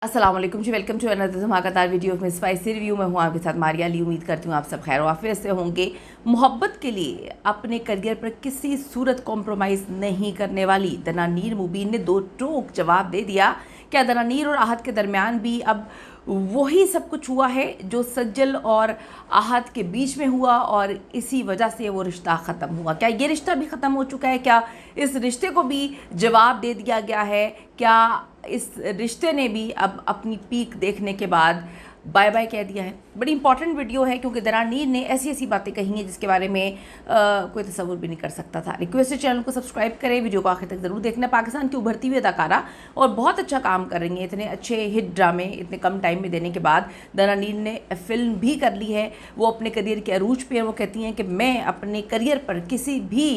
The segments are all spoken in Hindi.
अस्सलाम वालेकुम जी, वेलकम टू अनदर धमाकेदार वीडियो ऑफ स्पाइसी रिव्यू। मैं हूँ आपके साथ मारिया अली। उम्मीद करती हूँ आप सब खैर वाफियत से होंगे। मोहब्बत के लिए अपने करियर पर किसी सूरत कॉम्प्रोमाइज़ नहीं करने वाली दनानीर मुबीन ने दो टोक जवाब दे दिया। क्या दनानीर और आहत के दरमियान भी अब वही सब कुछ हुआ है जो सज्जल और आहत के बीच में हुआ और इसी वजह से वो रिश्ता ख़त्म हुआ? क्या ये रिश्ता भी ख़त्म हो चुका है? क्या इस रिश्ते को भी जवाब दे दिया गया है? क्या इस रिश्ते ने भी अब अपनी पीक देखने के बाद बाय बाय कह दिया है? बड़ी इंपॉर्टेंट वीडियो है क्योंकि दनानीर ने ऐसी ऐसी बातें कही हैं जिसके बारे में कोई तसव्वुर भी नहीं कर सकता था। रिक्वेस्ट है चैनल को सब्सक्राइब करें, वीडियो को आखिर तक ज़रूर देखना। पाकिस्तान की उभरती हुई अदाकारा और बहुत अच्छा काम कर रही हैं। इतने अच्छे हिट ड्रामे इतने कम टाइम में देने के बाद दनानीर ने फिल्म भी कर ली है। वो अपने करियर के अरूज पे हैं। वो कहती हैं कि मैं अपने करियर पर किसी भी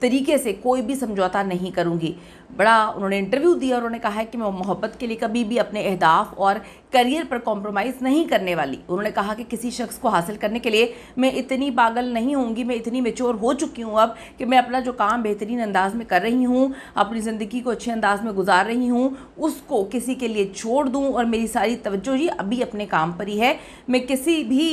तरीके से कोई भी समझौता नहीं करूँगी। बड़ा उन्होंने इंटरव्यू दिया और उन्होंने कहा है कि मैं मोहब्बत के लिए कभी भी अपने अहदाफ और करियर पर कॉम्प्रोमाइज़ नहीं करने वाली। उन्होंने कहा कि किसी शख्स को हासिल करने के लिए मैं इतनी पागल नहीं होंगी, मैं इतनी मैच्योर हो चुकी हूँ अब कि मैं अपना जो काम बेहतरीन अंदाज में कर रही हूँ, अपनी ज़िंदगी को अच्छे अंदाज में गुजार रही हूँ, उसको किसी के लिए छोड़ दूँ और मेरी सारी तवज्जो ही अभी अपने काम पर ही है। मैं किसी भी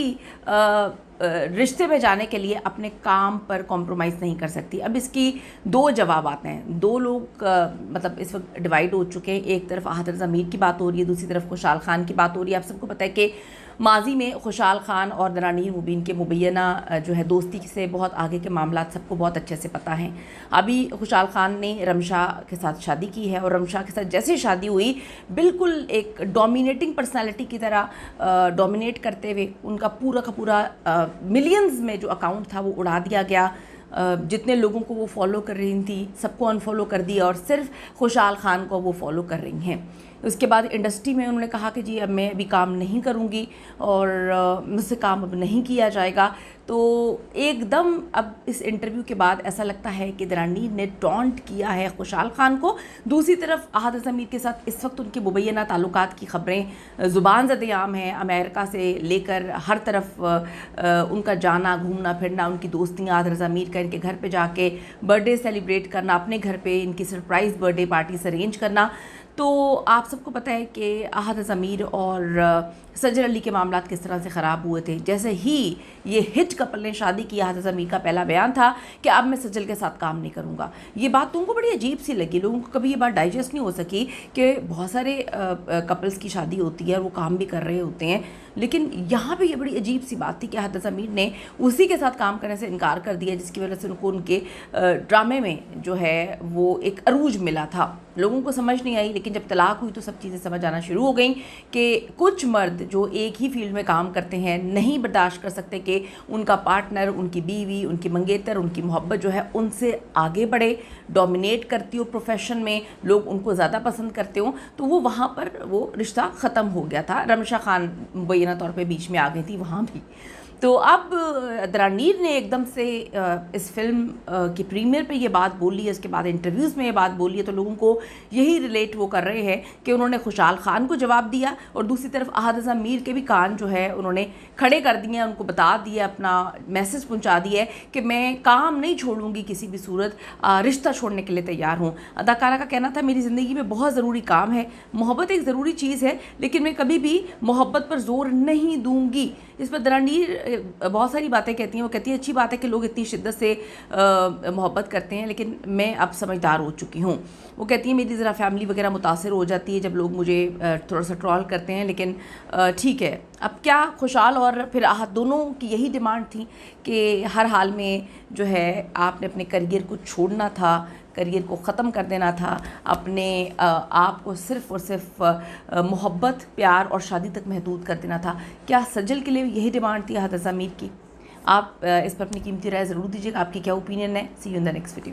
रिश्ते में जाने के लिए अपने काम पर कॉम्प्रोमाइज़ नहीं कर सकती। अब इसकी दो जवाब आते हैं। दो लोग मतलब इस वक्त डिवाइड हो चुके हैं। एक तरफ आहत ज़मीर की बात हो रही है, दूसरी तरफ खुशहाल खान की बात हो रही है। आप सबको पता है कि माजी में खुशहाल खान और दनानीर मुबीन के मुबैना जो है दोस्ती से बहुत आगे के मामला सबको बहुत अच्छे से पता हैं। अभी खुशहाल खान ने रमशा के साथ शादी की है और रमशा के साथ जैसे शादी हुई बिल्कुल एक डोमिनेटिंग पर्सनालिटी की तरह डोमिनेट करते हुए उनका पूरा का पूरा मिलियंस में जो अकाउंट था वो उड़ा दिया गया। जितने लोगों को वो फॉलो कर रही थी सबको अनफॉलो कर दिया और सिर्फ खुशहाल खान को वो फॉलो कर रही हैं। उसके बाद इंडस्ट्री में उन्होंने कहा कि जी अब मैं अभी काम नहीं करूँगी और मुझसे काम अब नहीं किया जाएगा। तो एकदम अब इस इंटरव्यू के बाद ऐसा लगता है कि दनानीर ने टॉन्ट किया है खुशहाल खान को। दूसरी तरफ आहत ज़मीर के साथ इस वक्त उनके मुबैना ताल्लुकात की ख़बरें ज़ुबान ज़द-ए-आम हैं। अमेरिका से लेकर हर तरफ उनका जाना घूमना फिरना, उनकी दोस्तियाँ, आहत ज़मीर का इनके घर पे जाके बर्थडे सेलिब्रेट करना, अपने घर पे इनकी सरप्राइज़ बर्थडे पार्टीज अरेंज करना। तो आप सबको पता है कि आहत ज़मीर और सज्जल अली के मामलात किस तरह से ख़राब हुए थे। जैसे ही ये हिट कपल ने शादी की, आहत ज़मीर का पहला बयान था कि अब मैं सज्जल के साथ काम नहीं करूँगा। ये बात तुमको बड़ी अजीब सी लगी, लोगों को कभी ये बात डाइजेस्ट नहीं हो सकी कि बहुत सारे कपल्स की शादी होती है और वो काम भी कर रहे होते हैं, लेकिन यहाँ पे ये बड़ी अजीब सी बात थी कि आहत ज़मीर ने उसी के साथ काम करने से इनकार कर दिया जिसकी वजह से उनको उनके ड्रामे में जो है वो एक अरूज मिला था। लोगों को समझ नहीं आई, लेकिन जब तलाक हुई तो सब चीज़ें समझ आना शुरू हो गई कि कुछ मर्द जो एक ही फील्ड में काम करते हैं नहीं बर्दाश्त कर सकते कि उनका पार्टनर, उनकी बीवी, उनकी मंगेतर, उनकी मोहब्बत जो है उनसे आगे बढ़े, डोमिनेट करती हो प्रोफेशन में, लोग उनको ज़्यादा पसंद करते हो। तो वो वहाँ पर वो रिश्ता ख़त्म हो गया था। रमशा खान मुबैना तौर पे बीच में आ गई थी वहाँ भी। तो अब दनानीर ने एकदम से इस फिल्म की प्रीमियर पे ये बात बोली है, उसके बाद इंटरव्यूज़ में ये बात बोली है, तो लोगों को यही रिलेट वो कर रहे हैं कि उन्होंने खुशहाल खान को जवाब दिया और दूसरी तरफ आहत ज़मीर के भी कान जो है उन्होंने खड़े कर दिए, उनको बता दिया, अपना मैसेज पहुँचा दिया है कि मैं काम नहीं छोड़ूंगी किसी भी सूरत, रिश्ता छोड़ने के लिए तैयार हूँ। अदाकारा का कहना था मेरी ज़िंदगी में बहुत ज़रूरी काम है, मोहब्बत एक ज़रूरी चीज़ है, लेकिन मैं कभी भी मोहब्बत पर जोर नहीं दूँगी। इस पर दनानीर बहुत सारी बातें कहती हैं। वो कहती है अच्छी बात है कि लोग इतनी शिद्दत से मोहब्बत करते हैं, लेकिन मैं अब समझदार हो चुकी हूँ। वो कहती है मेरी ज़रा फैमिली वगैरह मुतासर हो जाती है जब लोग मुझे थोड़ा सा ट्रोल करते हैं, लेकिन ठीक है। अब क्या खुशहाल और फिर आहत दोनों की यही डिमांड थी कि हर हाल में जो है आपने अपने करियर को छोड़ना था, करियर को ख़त्म कर देना था, अपने आप को सिर्फ़ और सिर्फ मोहब्बत, प्यार और शादी तक महदूद कर देना था। क्या सज्जल के लिए यही डिमांड थी आहत ज़मीर की? आप इस पर अपनी कीमती राय ज़रूर दीजिएगा। आपकी क्या ओपिनियन है? See you in the next video.